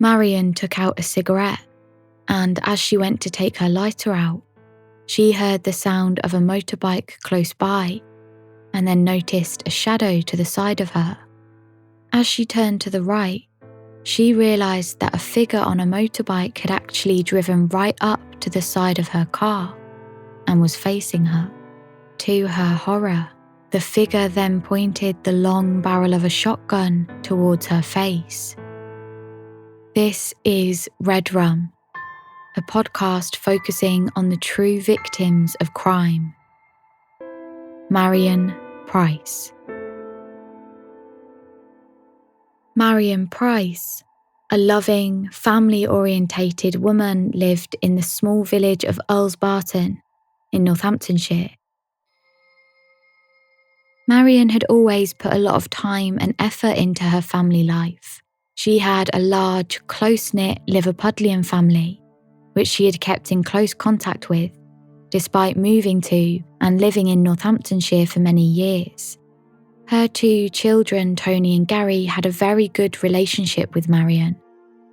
Marion took out a cigarette, and as she went to take her lighter out, she heard the sound of a motorbike close by and then noticed a shadow to the side of her. As she turned to the right, she realised that a figure on a motorbike had actually driven right up to the side of her car and was facing her. To her horror, the figure then pointed the long barrel of a shotgun towards her face. This is Red Rum, a podcast focusing on the true victims of crime. Marion Price. Marion Price, a loving, family-orientated woman, lived in the small village of Earls Barton in Northamptonshire. Marion had always put a lot of time and effort into her family life. She had a large, close-knit Liverpudlian family, which she had kept in close contact with, despite moving to and living in Northamptonshire for many years. Her two children, Tony and Gary, had a very good relationship with Marion,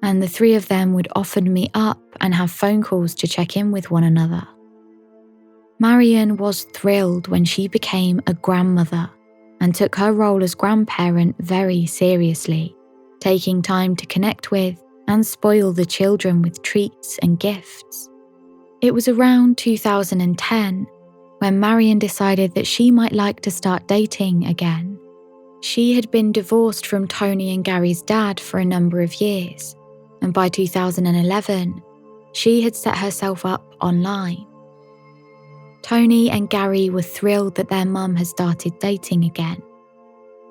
and the three of them would often meet up and have phone calls to check in with one another. Marion was thrilled when she became a grandmother and took her role as grandparent very seriously, taking time to connect with and spoil the children with treats and gifts. It was around 2010 when Marion decided that she might like to start dating again. She had been divorced from Tony and Gary's dad for a number of years, and by 2011, she had set herself up online. Tony and Gary were thrilled that their mum had started dating again.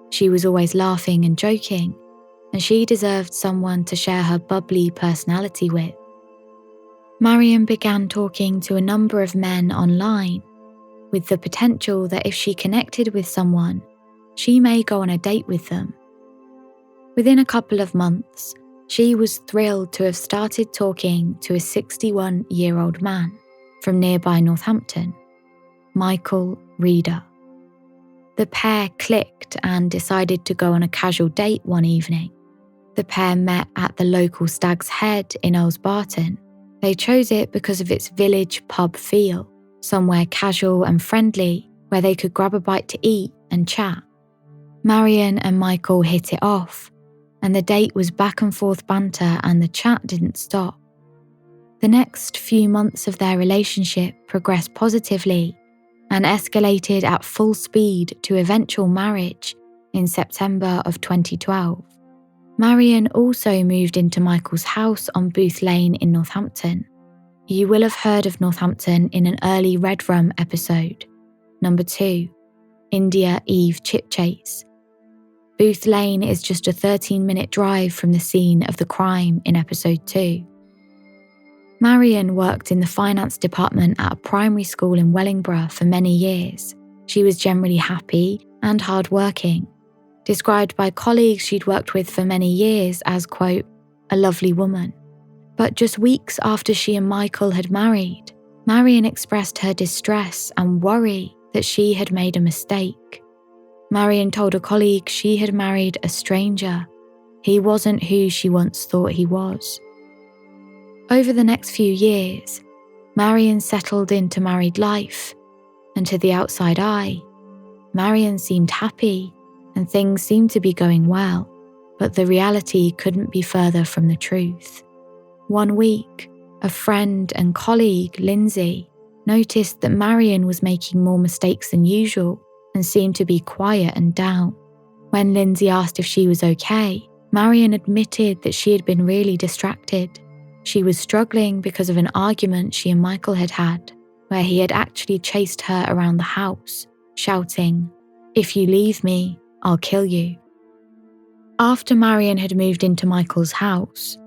She was always laughing and joking, and she deserved someone to share her bubbly personality with. Marion began talking to a number of men online, with the potential that if she connected with someone, she may go on a date with them. Within a couple of months, she was thrilled to have started talking to a 61-year-old man from nearby Northampton, Michael Reeder. The pair clicked and decided to go on a casual date one evening. The pair met at the local Stag's Head in Earls Barton. They chose it because of its village pub feel, somewhere casual and friendly where they could grab a bite to eat and chat. Marion and Michael hit it off, and the date was back and forth banter and the chat didn't stop. The next few months of their relationship progressed positively and escalated at full speed to eventual marriage in September of 2012. Marion also moved into Michael's house on Booth Lane in Northampton. You will have heard of Northampton in an early Red Rum episode, number 2, India Eve Chip Chase. Booth Lane is just a 13-minute drive from the scene of the crime in episode 2. Marion worked in the finance department at a primary school in Wellingborough for many years. She was generally happy and hardworking, described by colleagues she'd worked with for many years as, quote, a lovely woman. But just weeks after she and Michael had married, Marion expressed her distress and worry that she had made a mistake. Marion told a colleague she had married a stranger. He wasn't who she once thought he was. Over the next few years, Marion settled into married life, and to the outside eye, Marion seemed happy and things seemed to be going well, but the reality couldn't be further from the truth. One week, a friend and colleague, Lindsay, noticed that Marion was making more mistakes than usual and seemed to be quiet and down. When Lindsay asked if she was okay, Marion admitted that she had been really distracted. She was struggling because of an argument she and Michael had had, where he had actually chased her around the house, shouting, "If you leave me, I'll kill you." After Marion had moved into Michael's house,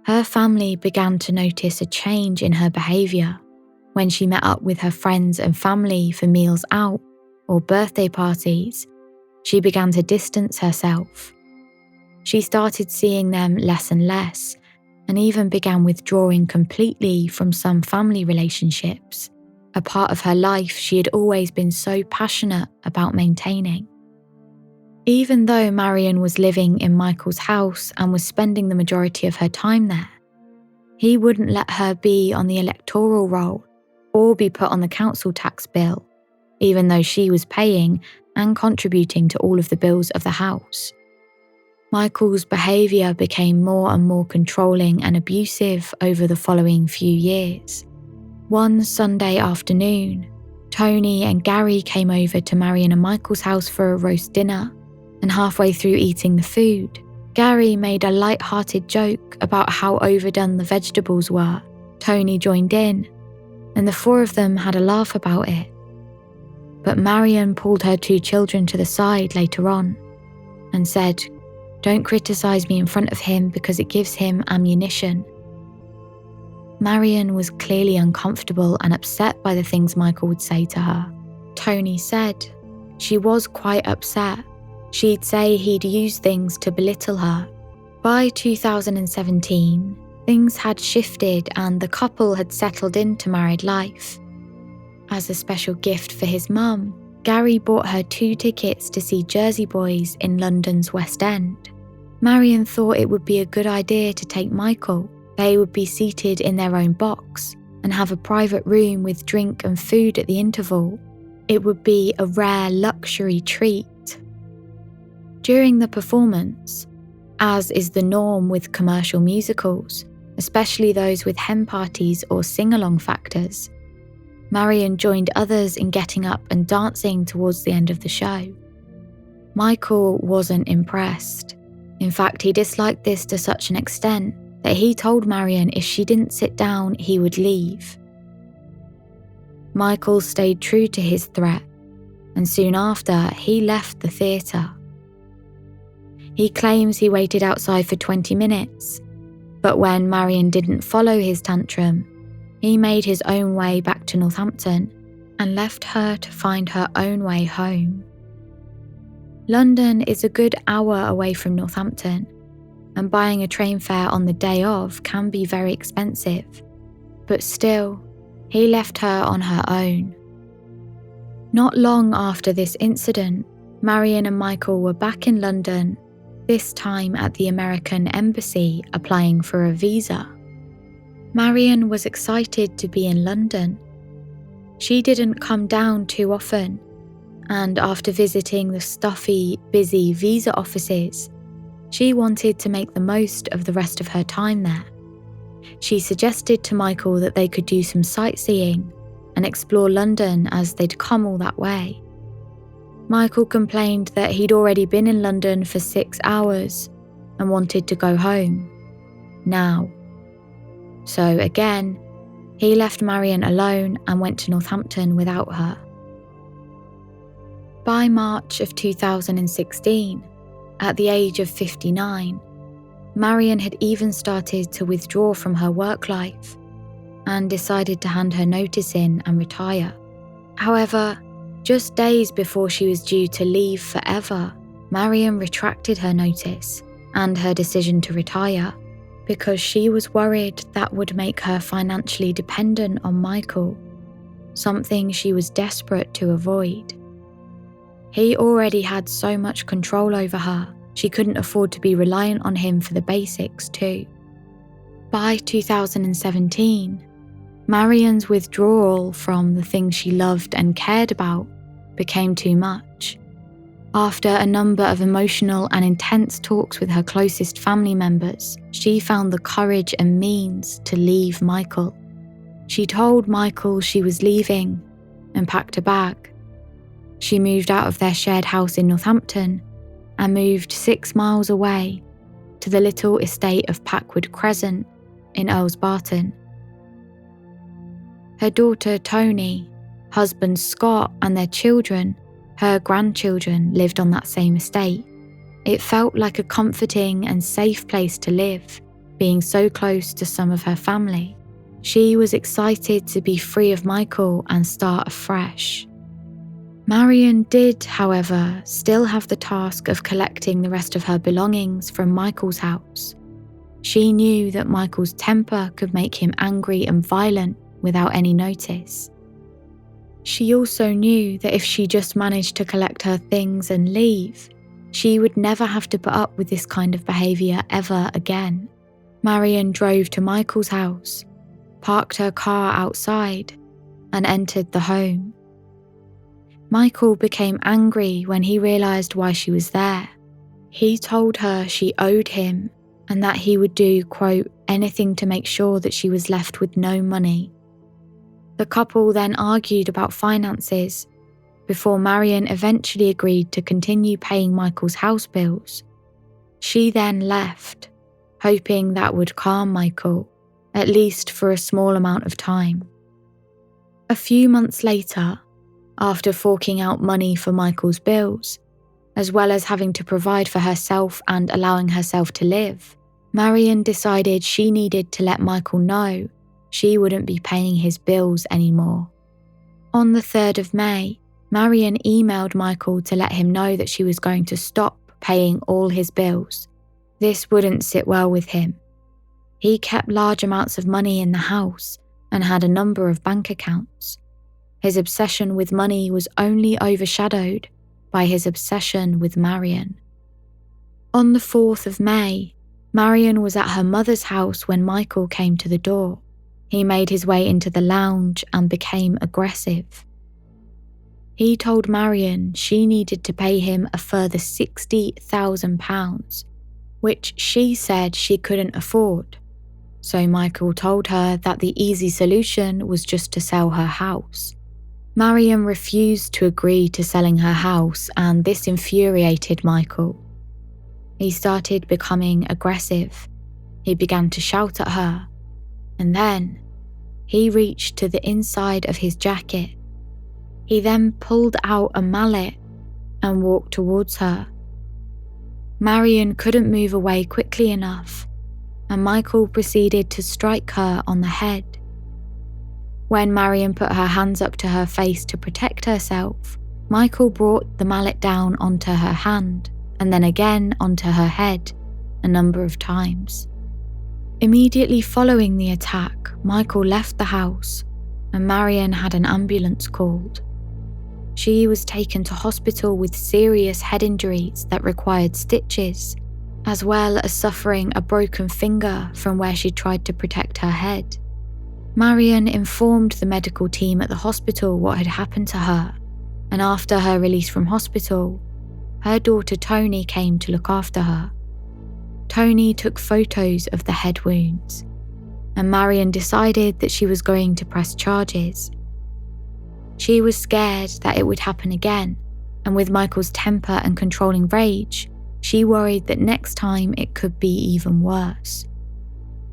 her family began to notice a change in her behaviour. When she met up with her friends and family for meals out or birthday parties, she began to distance herself. She started seeing them less and less, and even began withdrawing completely from some family relationships, a part of her life she had always been so passionate about maintaining. Even though Marion was living in Michael's house and was spending the majority of her time there, he wouldn't let her be on the electoral roll or be put on the council tax bill, even though she was paying and contributing to all of the bills of the house. Michael's behaviour became more and more controlling and abusive over the following few years. One Sunday afternoon, Tony and Gary came over to Marion and Michael's house for a roast dinner, and halfway through eating the food, Gary made a light-hearted joke about how overdone the vegetables were. Tony joined in, and the four of them had a laugh about it. But Marion pulled her two children to the side later on and said, "Don't criticise me in front of him because it gives him ammunition." Marion was clearly uncomfortable and upset by the things Michael would say to her. Tony said she was quite upset. She'd say he'd use things to belittle her. By 2017, things had shifted and the couple had settled into married life. As a special gift for his mum, Gary bought her 2 tickets to see Jersey Boys in London's West End. Marion thought it would be a good idea to take Michael. They would be seated in their own box and have a private room with drink and food at the interval. It would be a rare luxury treat. During the performance, as is the norm with commercial musicals, especially those with hen parties or sing-along factors, Marion joined others in getting up and dancing towards the end of the show. Michael wasn't impressed. In fact, he disliked this to such an extent that he told Marion if she didn't sit down, he would leave. Michael stayed true to his threat, and soon after, he left the theatre. He claims he waited outside for 20 minutes, but when Marion didn't follow his tantrum, he made his own way back to Northampton and left her to find her own way home. London is a good hour away from Northampton, and buying a train fare on the day of can be very expensive, but still, he left her on her own. Not long after this incident, Marion and Michael were back in London, this time at the American Embassy applying for a visa. Marion was excited to be in London. She didn't come down too often, and after visiting the stuffy, busy visa offices, she wanted to make the most of the rest of her time there. She suggested to Michael that they could do some sightseeing and explore London as they'd come all that way. Michael complained that he'd already been in London for 6 hours and wanted to go home, now. So again, he left Marion alone and went to Northampton without her. By March of 2016, at the age of 59, Marion had even started to withdraw from her work life and decided to hand her notice in and retire. However, just days before she was due to leave forever, Marion retracted her notice and her decision to retire because she was worried that would make her financially dependent on Michael, something she was desperate to avoid. He already had so much control over her, she couldn't afford to be reliant on him for the basics too. By 2017, Marion's withdrawal from the things she loved and cared about became too much. After a number of emotional and intense talks with her closest family members, she found the courage and means to leave Michael. She told Michael she was leaving and packed a bag. She moved out of their shared house in Northampton and moved 6 miles away to the little estate of Packwood Crescent in Earls Barton. Her daughter Tony, husband Scott and their children, her grandchildren, lived on that same estate. It felt like a comforting and safe place to live, being so close to some of her family. She was excited to be free of Michael and start afresh. Marion did, however, still have the task of collecting the rest of her belongings from Michael's house. She knew that Michael's temper could make him angry and violent without any notice. She also knew that if she just managed to collect her things and leave, She would never have to put up with this kind of behaviour ever again. Marion drove to Michael's house, parked her car outside, and entered the home. Michael became angry when he realised why she was there. He told her she owed him and that he would do, quote, anything to make sure that she was left with no money. The couple then argued about finances before Marion eventually agreed to continue paying Michael's house bills. She then left, hoping that would calm Michael, at least for a small amount of time. A few months later, after forking out money for Michael's bills, as well as having to provide for herself and allowing herself to live, Marion decided she needed to let Michael know she wouldn't be paying his bills anymore. On the 3rd of May, Marion emailed Michael to let him know that she was going to stop paying all his bills. This wouldn't sit well with him. He kept large amounts of money in the house and had a number of bank accounts. His obsession with money was only overshadowed by his obsession with Marion. On the 4th of May, Marion was at her mother's house when Michael came to the door. He made his way into the lounge and became aggressive. He told Marion she needed to pay him a further £60,000, which she said she couldn't afford. So Michael told her that the easy solution was just to sell her house. Marion refused to agree to selling her house, and this infuriated Michael. He started becoming aggressive. He began to shout at her, and then he reached to the inside of his jacket. He then pulled out a mallet and walked towards her. Marion couldn't move away quickly enough, and Michael proceeded to strike her on the head. When Marion put her hands up to her face to protect herself, Michael brought the mallet down onto her hand and then again onto her head a number of times. Immediately following the attack, Michael left the house and Marion had an ambulance called. She was taken to hospital with serious head injuries that required stitches, as well as suffering a broken finger from where she tried to protect her head. Marion informed the medical team at the hospital what had happened to her, and after her release from hospital, her daughter Tony came to look after her. Tony took photos of the head wounds, and Marion decided that she was going to press charges. She was scared that it would happen again, and with Michael's temper and controlling rage, she worried that next time it could be even worse.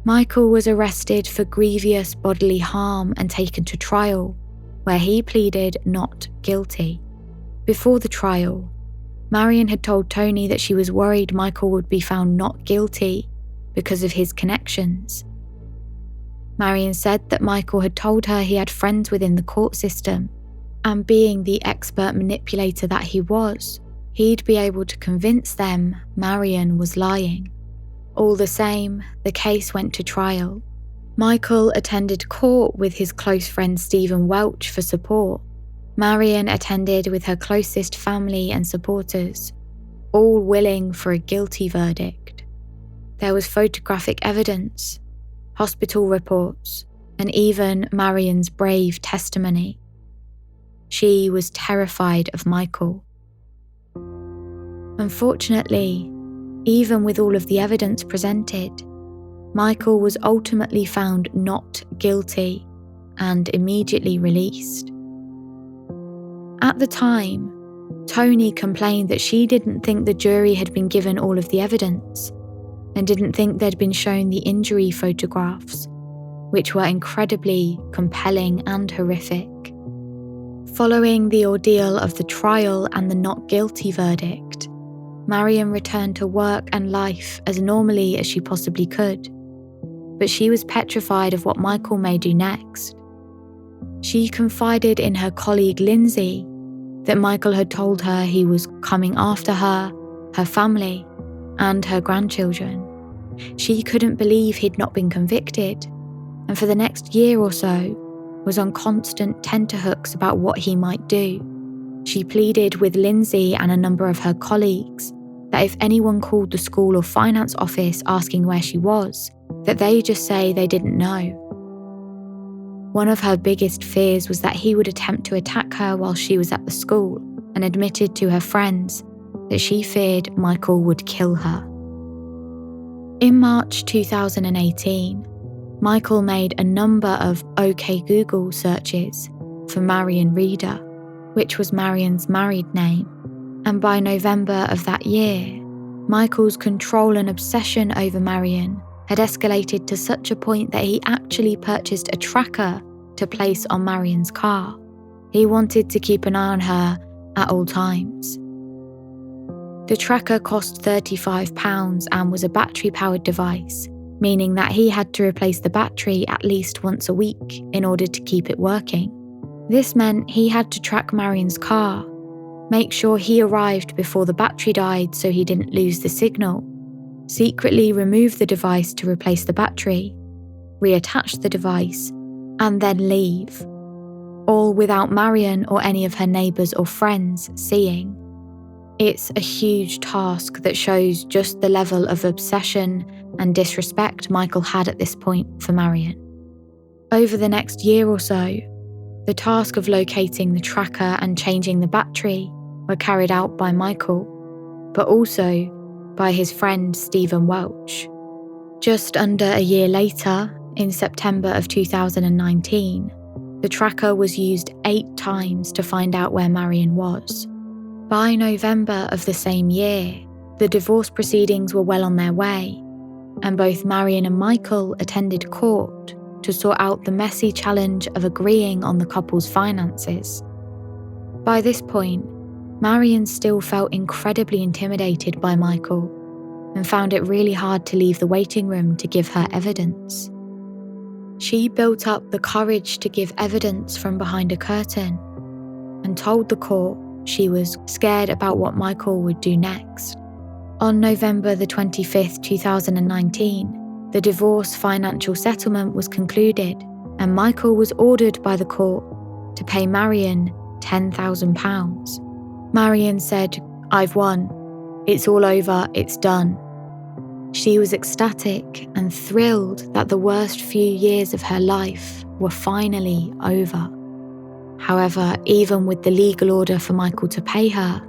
Michael was arrested for grievous bodily harm and taken to trial, where he pleaded not guilty. Before the trial, Marion had told Tony that she was worried Michael would be found not guilty because of his connections. Marion said that Michael had told her he had friends within the court system, and being the expert manipulator that he was, he'd be able to convince them Marion was lying. All the same, the case went to trial. Michael attended court with his close friend Stephen Welch for support. Marion attended with her closest family and supporters, all willing for a guilty verdict. There was photographic evidence, hospital reports, and even Marion's brave testimony. She was terrified of Michael. Unfortunately, even with all of the evidence presented, Michael was ultimately found not guilty and immediately released. At the time, Tony complained that she didn't think the jury had been given all of the evidence and didn't think they'd been shown the injury photographs, which were incredibly compelling and horrific. Following the ordeal of the trial and the not guilty verdict, Marion returned to work and life as normally as she possibly could, but she was petrified of what Michael may do next. She confided in her colleague Lindsay that Michael had told her he was coming after her, her family, and her grandchildren. She couldn't believe he'd not been convicted, and for the next year or so was on constant tenterhooks about what he might do. She pleaded with Lindsay and a number of her colleagues that if anyone called the school or finance office asking where she was, that they just say they didn't know. One of her biggest fears was that he would attempt to attack her while she was at the school, and admitted to her friends that she feared Michael would kill her. In March 2018, Michael made a number of OK Google searches for Marion Reeder, which was Marion's married name, and by November of that year, Michael's control and obsession over Marion had escalated to such a point that he actually purchased a tracker to place on Marion's car. He wanted to keep an eye on her at all times. The tracker cost £35 and was a battery-powered device, meaning that he had to replace the battery at least once a week in order to keep it working. This meant he had to track Marion's car, make sure he arrived before the battery died so he didn't lose the signal, secretly remove the device to replace the battery, reattach the device, and then leave, all without Marion or any of her neighbours or friends seeing. It's a huge task that shows just the level of obsession and disrespect Michael had at this point for Marion. Over the next year or so, the task of locating the tracker and changing the battery were carried out by Michael, but also by his friend Stephen Welch. Just under a year later, in September of 2019, the tracker was used 8 times to find out where Marion was. By November of the same year, the divorce proceedings were well on their way, and both Marion and Michael attended court to sort out the messy challenge of agreeing on the couple's finances. By this point, Marion still felt incredibly intimidated by Michael and found it really hard to leave the waiting room to give her evidence. She built up the courage to give evidence from behind a curtain and told the court she was scared about what Michael would do next. On November the 25th, 2019, the divorce financial settlement was concluded and Michael was ordered by the court to pay Marion £10,000. Marion said, "I've won. It's all over, it's done." She was ecstatic and thrilled that the worst few years of her life were finally over. However, even with the legal order for Michael to pay her,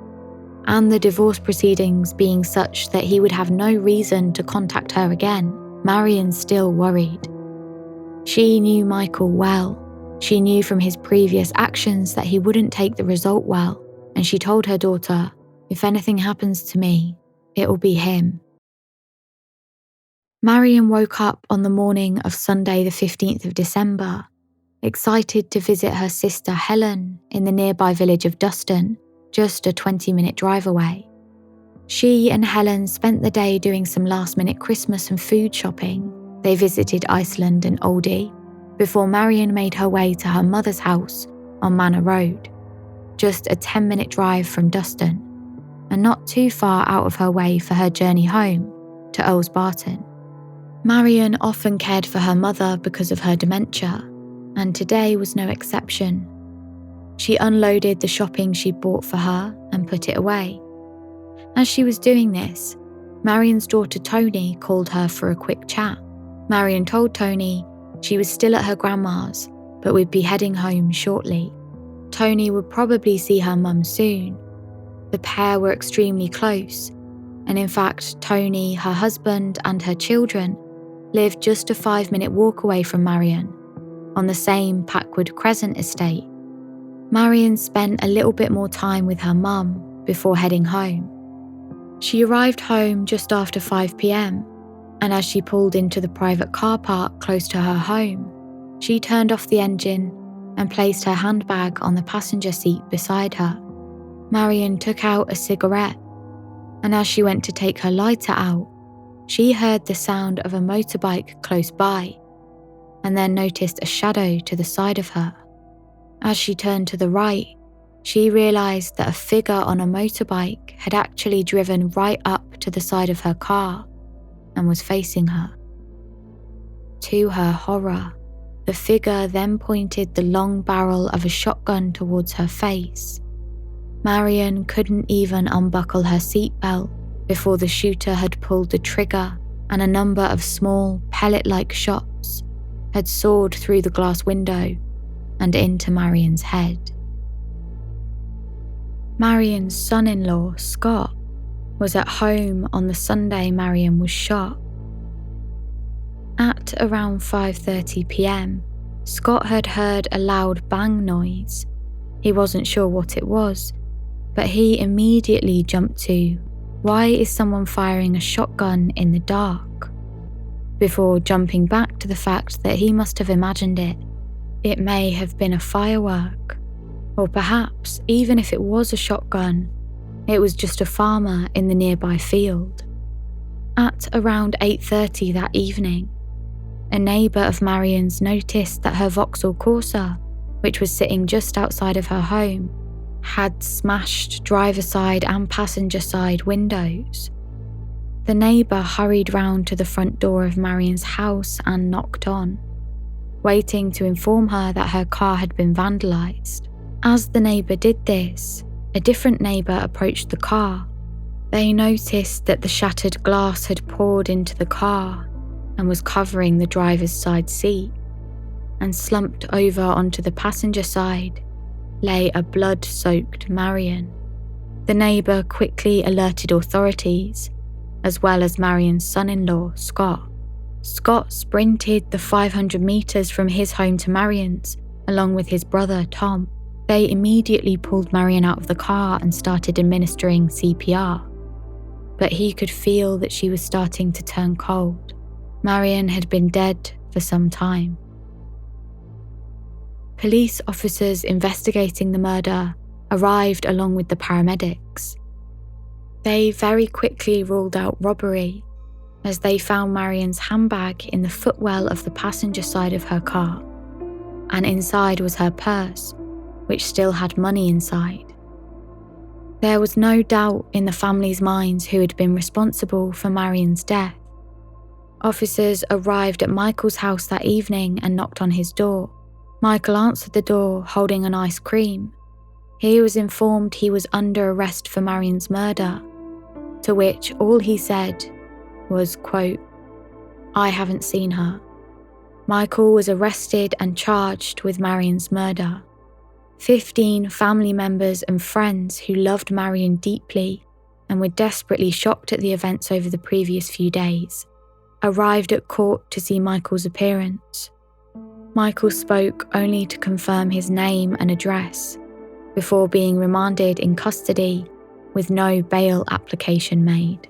and the divorce proceedings being such that he would have no reason to contact her again, Marion still worried. She knew Michael well. She knew from his previous actions that he wouldn't take the result well, and she told her daughter, "If anything happens to me, it'll be him." Marion woke up on the morning of Sunday the 15th of December, excited to visit her sister Helen in the nearby village of Duston, just a 20-minute drive away. She and Helen spent the day doing some last-minute Christmas and food shopping. They visited Iceland and Aldi, before Marion made her way to her mother's house on Manor Road, just a 10-minute drive from Duston, and not too far out of her way for her journey home to Earls Barton. Marion often cared for her mother because of her dementia, and today was no exception. She unloaded the shopping she bought for her and put it away. As she was doing this, Marion's daughter Tony called her for a quick chat. Marion told Tony she was still at her grandma's, but would be heading home shortly. Tony would probably see her mum soon. The pair were extremely close, and in fact, Tony, her husband, and her children lived just a 5-minute walk away from Marion, on the same Packwood Crescent estate. Marion spent a little bit more time with her mum before heading home. She arrived home just after 5 p.m, and as she pulled into the private car park close to her home, she turned off the engine and placed her handbag on the passenger seat beside her. Marion took out a cigarette, and as she went to take her lighter out, she heard the sound of a motorbike close by, and then noticed a shadow to the side of her. As she turned to the right, she realised that a figure on a motorbike had actually driven right up to the side of her car and was facing her. To her horror, the figure then pointed the long barrel of a shotgun towards her face. Marion couldn't even unbuckle her seatbelt before the shooter had pulled the trigger and a number of small, pellet-like shots had soared through the glass window and into Marion's head. Marion's son-in-law, Scott, was at home on the Sunday Marion was shot. At around 5:30 p.m, Scott had heard a loud bang noise. He wasn't sure what it was, but he immediately jumped to, "Why is someone firing a shotgun in the dark?" before jumping back to the fact that he must have imagined it. It may have been a firework, or perhaps, even if it was a shotgun, it was just a farmer in the nearby field. At around 8:30 that evening, a neighbour of Marion's noticed that her Vauxhall Corsa, which was sitting just outside of her home, had smashed driver side and passenger side windows. The neighbour hurried round to the front door of Marion's house and knocked on, waiting to inform her that her car had been vandalised. As the neighbour did this, a different neighbour approached the car. They noticed that the shattered glass had poured into the car and was covering the driver's side seat, and slumped over onto the passenger side lay a blood-soaked Marion. The neighbour quickly alerted authorities, as well as Marion's son-in-law, Scott. Scott sprinted the 500 metres from his home to Marion's, along with his brother, Tom. They immediately pulled Marion out of the car and started administering CPR, but he could feel that she was starting to turn cold. Marion had been dead for some time. Police officers investigating the murder arrived along with the paramedics. They very quickly ruled out robbery, as they found Marion's handbag in the footwell of the passenger side of her car, and inside was her purse, which still had money inside. There was no doubt in the family's minds who had been responsible for Marion's death. Officers arrived at Michael's house that evening and knocked on his door. Michael answered the door holding an ice cream. He was informed he was under arrest for Marion's murder, to which all he said was, quote, "I haven't seen her." Michael was arrested and charged with Marion's murder. 15 family members and friends who loved Marion deeply and were desperately shocked at the events over the previous few days arrived at court to see Michael's appearance. Michael spoke only to confirm his name and address before being remanded in custody with no bail application made.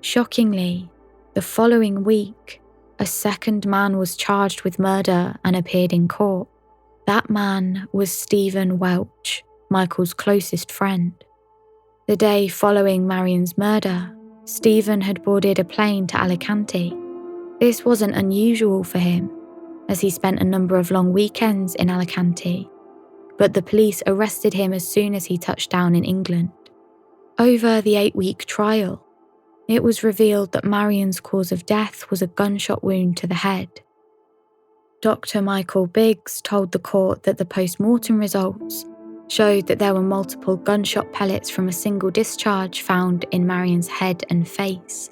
Shockingly, the following week, a second man was charged with murder and appeared in court. That man was Stephen Welch, Michael's closest friend. The day following Marion's murder, Stephen had boarded a plane to Alicante. This wasn't unusual for him, as he spent a number of long weekends in Alicante, but the police arrested him as soon as he touched down in England. Over the 8-week trial, it was revealed that Marion's cause of death was a gunshot wound to the head. Dr. Michael Biggs told the court that the post-mortem results showed that there were multiple gunshot pellets from a single discharge found in Marion's head and face.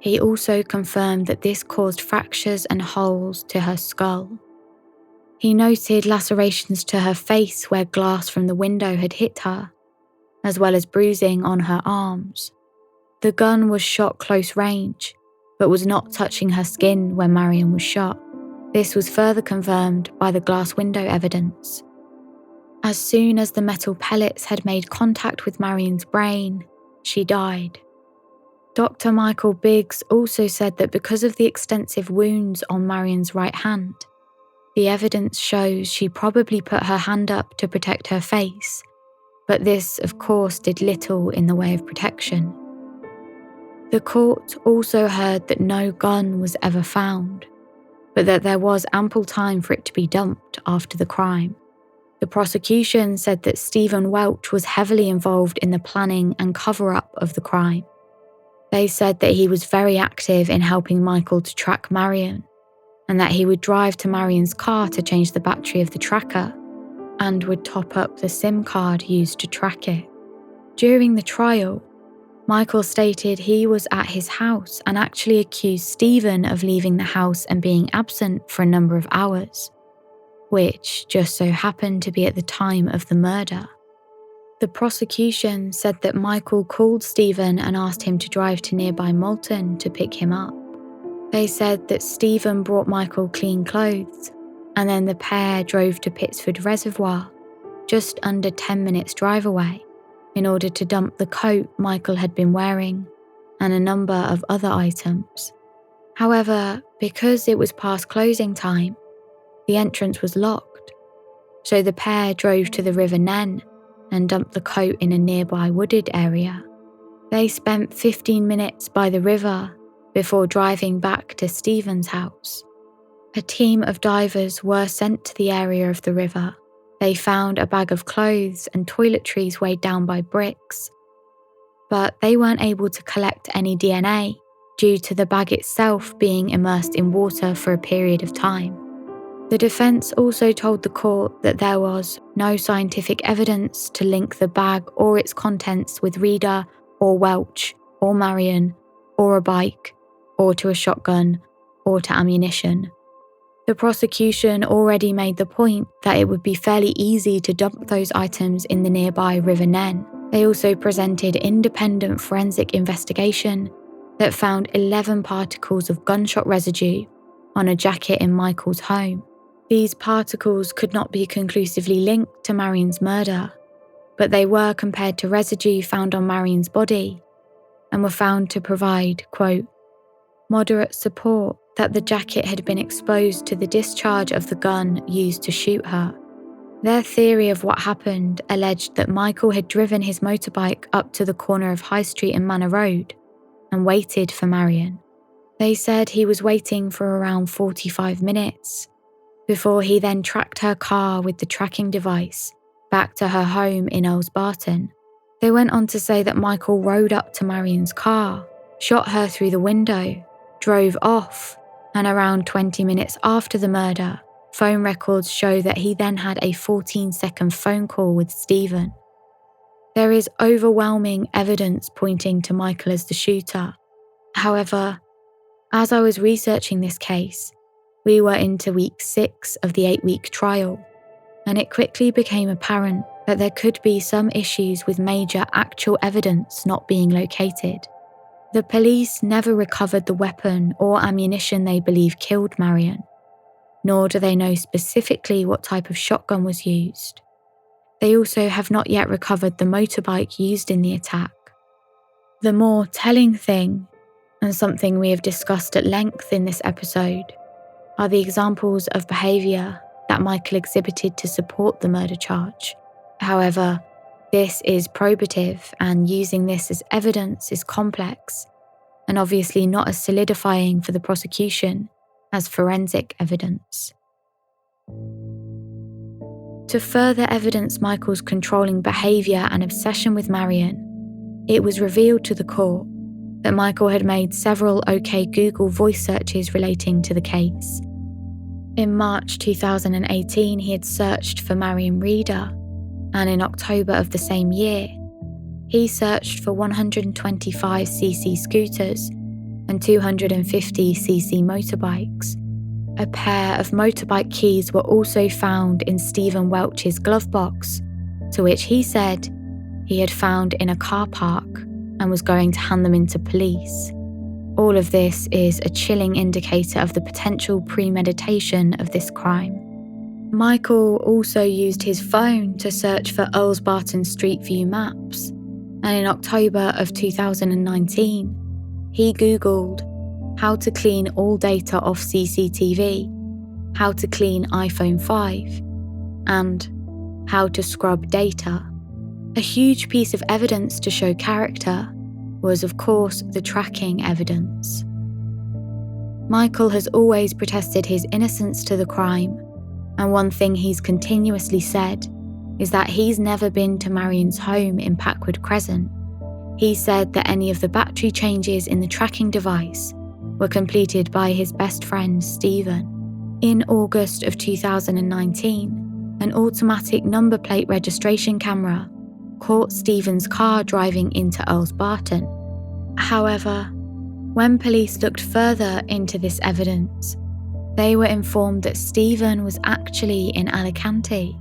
He also confirmed that this caused fractures and holes to her skull. He noted lacerations to her face where glass from the window had hit her, as well as bruising on her arms. The gun was shot close range, but was not touching her skin when Marion was shot. This was further confirmed by the glass window evidence. As soon as the metal pellets had made contact with Marion's brain, she died. Dr. Michael Biggs also said that because of the extensive wounds on Marion's right hand, the evidence shows she probably put her hand up to protect her face, but this, of course, did little in the way of protection. The court also heard that no gun was ever found, but that there was ample time for it to be dumped after the crime. The prosecution said that Stephen Welch was heavily involved in the planning and cover-up of the crime. They said that he was very active in helping Michael to track Marion, and that he would drive to Marion's car to change the battery of the tracker, and would top up the SIM card used to track it. During the trial, Michael stated he was at his house and actually accused Stephen of leaving the house and being absent for a number of hours, which just so happened to be at the time of the murder. The prosecution said that Michael called Stephen and asked him to drive to nearby Malton to pick him up. They said that Stephen brought Michael clean clothes, and then the pair drove to Pitsford Reservoir, just under 10 minutes drive away, in order to dump the coat Michael had been wearing and a number of other items. However, because it was past closing time, the entrance was locked, so the pair drove to the River Nen and dumped the coat in a nearby wooded area. They spent 15 minutes by the river before driving back to Stephen's house. A team of divers were sent to the area of the river. They found a bag of clothes and toiletries weighed down by bricks, but they weren't able to collect any DNA due to the bag itself being immersed in water for a period of time. The defense also told the court that there was no scientific evidence to link the bag or its contents with Reader or Welch or Marion or a bike or to a shotgun or to ammunition. The prosecution already made the point that it would be fairly easy to dump those items in the nearby River Nen. They also presented independent forensic investigation that found 11 particles of gunshot residue on a jacket in Michael's home. These particles could not be conclusively linked to Marion's murder, but they were compared to residue found on Marion's body and were found to provide, quote, moderate support that the jacket had been exposed to the discharge of the gun used to shoot her. Their theory of what happened alleged that Michael had driven his motorbike up to the corner of High Street and Manor Road and waited for Marion. They said he was waiting for around 45 minutes before he then tracked her car with the tracking device back to her home in Earls Barton. They went on to say that Michael rode up to Marion's car, shot her through the window, drove off, and around 20 minutes after the murder, phone records show that he then had a 14-second phone call with Stephen. There is overwhelming evidence pointing to Michael as the shooter. However, as I was researching this case, we were into week 6 of the 8-week trial, and it quickly became apparent that there could be some issues with major actual evidence not being located. The police never recovered the weapon or ammunition they believe killed Marion, nor do they know specifically what type of shotgun was used. They also have not yet recovered the motorbike used in the attack. The more telling thing, and something we have discussed at length in this episode, are the examples of behaviour that Michael exhibited to support the murder charge. However, this is probative, and using this as evidence is complex, and obviously not as solidifying for the prosecution as forensic evidence. To further evidence Michael's controlling behaviour and obsession with Marion, it was revealed to the court that Michael had made several OK Google voice searches relating to the case. In March 2018, he had searched for Marion Reader, and in October of the same year, he searched for 125cc scooters and 250cc motorbikes. A pair of motorbike keys were also found in Stephen Welch's glove box, to which he said he had found in a car park and was going to hand them into police. All of this is a chilling indicator of the potential premeditation of this crime. Michael also used his phone to search for Earls Barton Street View maps, and in October of 2019, he Googled how to clean all data off CCTV, how to clean iPhone 5, and how to scrub data. A huge piece of evidence to show character was, of course, the tracking evidence. Michael has always protested his innocence to the crime, and one thing he's continuously said is that he's never been to Marion's home in Packwood Crescent. He said that any of the battery changes in the tracking device were completed by his best friend Stephen. In August of 2019, an automatic number plate registration camera caught Stephen's car driving into Earls Barton. However, when police looked further into this evidence, they were informed that Stephen was actually in Alicante.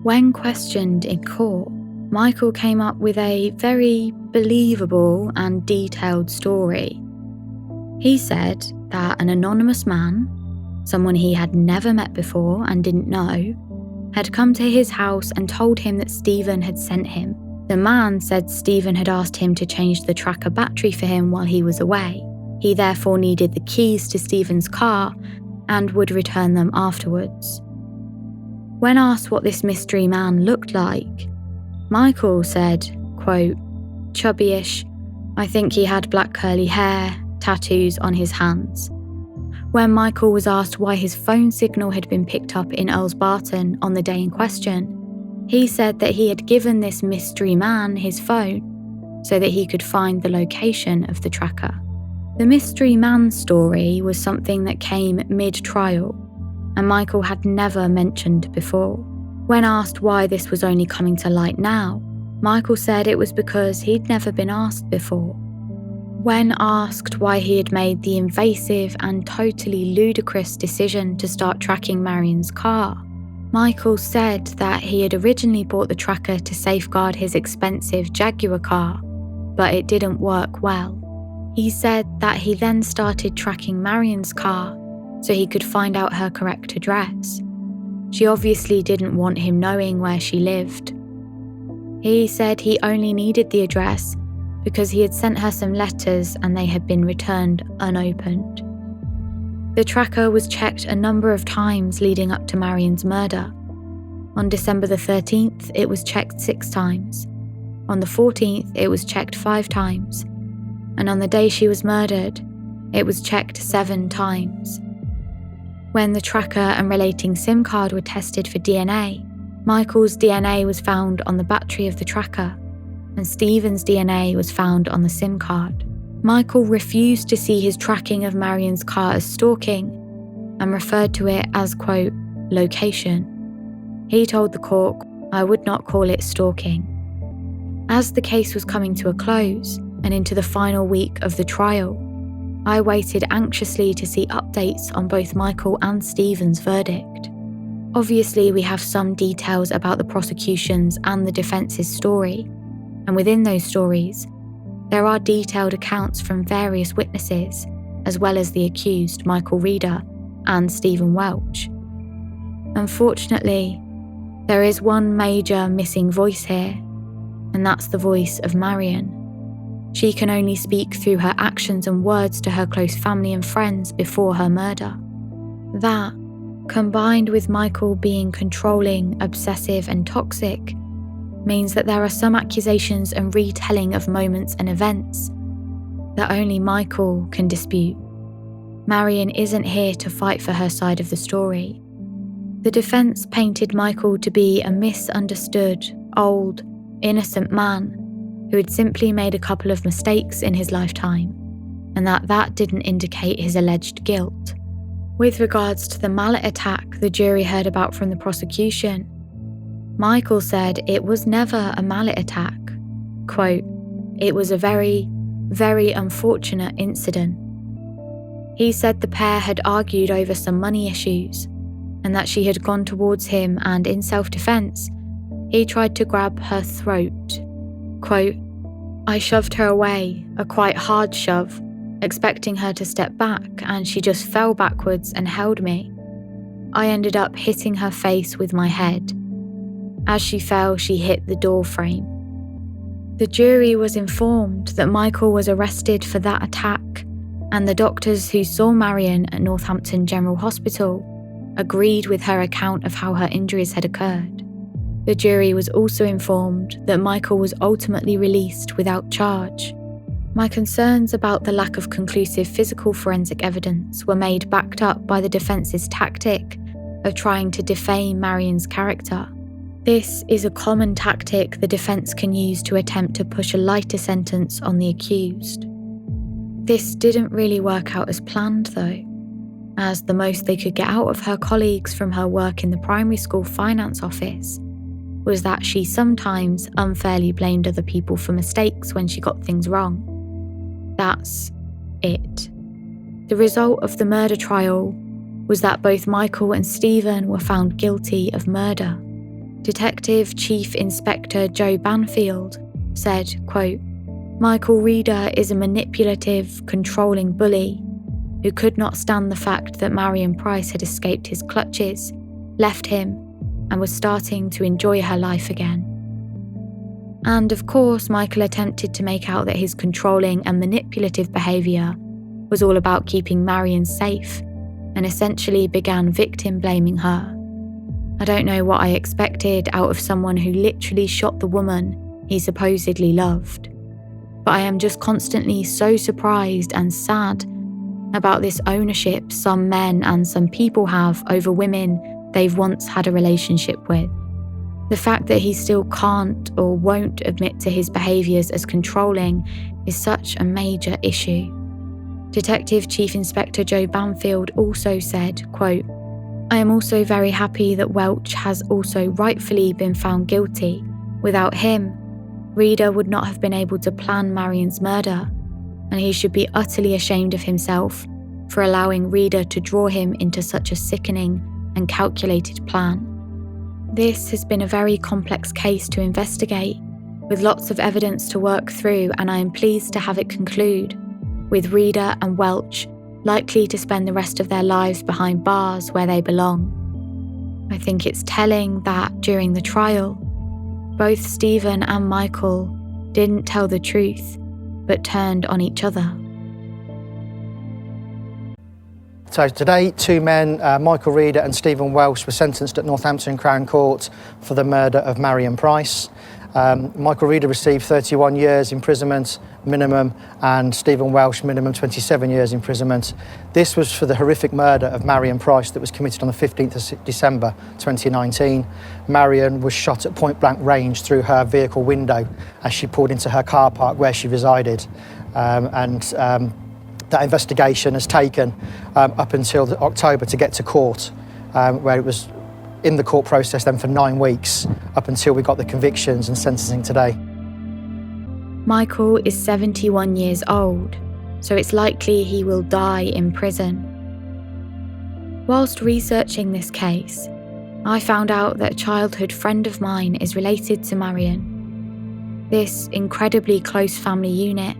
When questioned in court, Michael came up with a very believable and detailed story. He said that an anonymous man, someone he had never met before and didn't know, had come to his house and told him that Stephen had sent him. The man said Stephen had asked him to change the tracker battery for him while he was away. He therefore needed the keys to Stephen's car and would return them afterwards. When asked what this mystery man looked like, Michael said, quote, "Chubbyish. I think he had black curly hair, tattoos on his hands." When Michael was asked why his phone signal had been picked up in Earls Barton on the day in question, he said that he had given this mystery man his phone so that he could find the location of the tracker. The mystery man story was something that came mid-trial, and Michael had never mentioned before. When asked why this was only coming to light now, Michael said it was because he'd never been asked before. When asked why he had made the invasive and totally ludicrous decision to start tracking Marion's car, Michael said that he had originally bought the tracker to safeguard his expensive Jaguar car, but it didn't work well. He said that he then started tracking Marion's car so he could find out her correct address. She obviously didn't want him knowing where she lived. He said he only needed the address because he had sent her some letters and they had been returned unopened. The tracker was checked a number of times leading up to Marion's murder. On December the 13th, it was checked 6 times. On the 14th, it was checked 5 times. And on the day she was murdered, it was checked 7 times. When the tracker and relating SIM card were tested for DNA, Michael's DNA was found on the battery of the tracker, and Stephen's DNA was found on the SIM card. Michael refused to see his tracking of Marion's car as stalking and referred to it as, quote, location. He told the court, "I would not call it stalking." As the case was coming to a close and into the final week of the trial, I waited anxiously to see updates on both Michael and Stephen's verdict. Obviously, we have some details about the prosecution's and the defence's story, and within those stories, there are detailed accounts from various witnesses, as well as the accused, Michael Reeder and Stephen Welch. Unfortunately, there is one major missing voice here, and that's the voice of Marion. She can only speak through her actions and words to her close family and friends before her murder. That, combined with Michael being controlling, obsessive, and toxic, means that there are some accusations and retelling of moments and events that only Michael can dispute. Marion isn't here to fight for her side of the story. The defense painted Michael to be a misunderstood, old, innocent man who had simply made a couple of mistakes in his lifetime, and that didn't indicate his alleged guilt. With regards to the mallet attack the jury heard about from the prosecution, Michael said it was never a mallet attack. Quote, "It was a very, very unfortunate incident." He said the pair had argued over some money issues and that she had gone towards him and in self-defense, he tried to grab her throat. Quote, "I shoved her away, a quite hard shove, expecting her to step back, and she just fell backwards and held me. I ended up hitting her face with my head. As she fell, she hit the door frame." The jury was informed that Michael was arrested for that attack, and the doctors who saw Marion at Northampton General Hospital agreed with her account of how her injuries had occurred. The jury was also informed that Michael was ultimately released without charge. My concerns about the lack of conclusive physical forensic evidence were made backed up by the defence's tactic of trying to defame Marion's character. This is a common tactic the defense can use to attempt to push a lighter sentence on the accused. This didn't really work out as planned though, as the most they could get out of her colleagues from her work in the primary school finance office was that she sometimes unfairly blamed other people for mistakes when she got things wrong. That's it. The result of the murder trial was that both Michael and Stephen were found guilty of murder. Detective Chief Inspector Joe Banfield said, quote, "Michael Reeder is a manipulative, controlling bully who could not stand the fact that Marion Price had escaped his clutches, left him, and was starting to enjoy her life again." And of course, Michael attempted to make out that his controlling and manipulative behaviour was all about keeping Marion safe, and essentially began victim blaming her. I don't know what I expected out of someone who literally shot the woman he supposedly loved. But I am just constantly so surprised and sad about this ownership some men and some people have over women they've once had a relationship with. The fact that he still can't or won't admit to his behaviours as controlling is such a major issue. Detective Chief Inspector Joe Banfield also said, quote, "I am also very happy that Welch has also rightfully been found guilty. Without him, Reeder would not have been able to plan Marion's murder, and he should be utterly ashamed of himself for allowing Reeder to draw him into such a sickening and calculated plan." This has been a very complex case to investigate, with lots of evidence to work through, and I am pleased to have it conclude, with Reeder and Welch likely to spend the rest of their lives behind bars where they belong. I think it's telling that during the trial, both Stephen and Michael didn't tell the truth, but turned on each other. So today, two men, Michael Reeder and Stephen Welsh, were sentenced at Northampton Crown Court for the murder of Marion Price. Michael Reeder received 31 years imprisonment minimum, and Stephen Welsh minimum 27 years imprisonment. This was for the horrific murder of Marion Price that was committed on the 15th of December 2019. Marion was shot at point-blank range through her vehicle window as she pulled into her car park where she resided. That investigation has taken up until October to get to court, where it was in the court process then for 9 weeks, up until we got the convictions and sentencing today. Michael is 71 years old, so it's likely he will die in prison. Whilst researching this case, I found out that a childhood friend of mine is related to Marion. This incredibly close family unit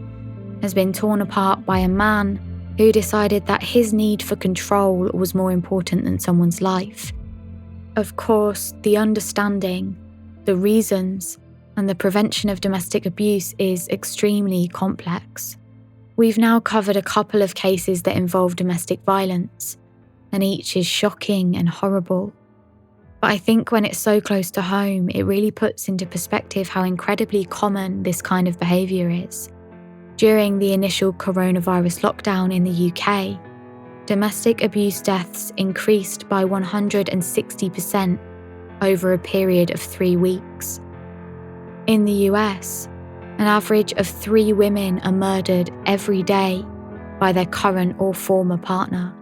has been torn apart by a man who decided that his need for control was more important than someone's life. Of course, the understanding, the reasons, and the prevention of domestic abuse is extremely complex. We've now covered a couple of cases that involve domestic violence, and each is shocking and horrible. But I think when it's so close to home, it really puts into perspective how incredibly common this kind of behaviour is. During the initial coronavirus lockdown in the UK, domestic abuse deaths increased by 160% over a period of 3 weeks. In the US, an average of 3 women are murdered every day by their current or former partner.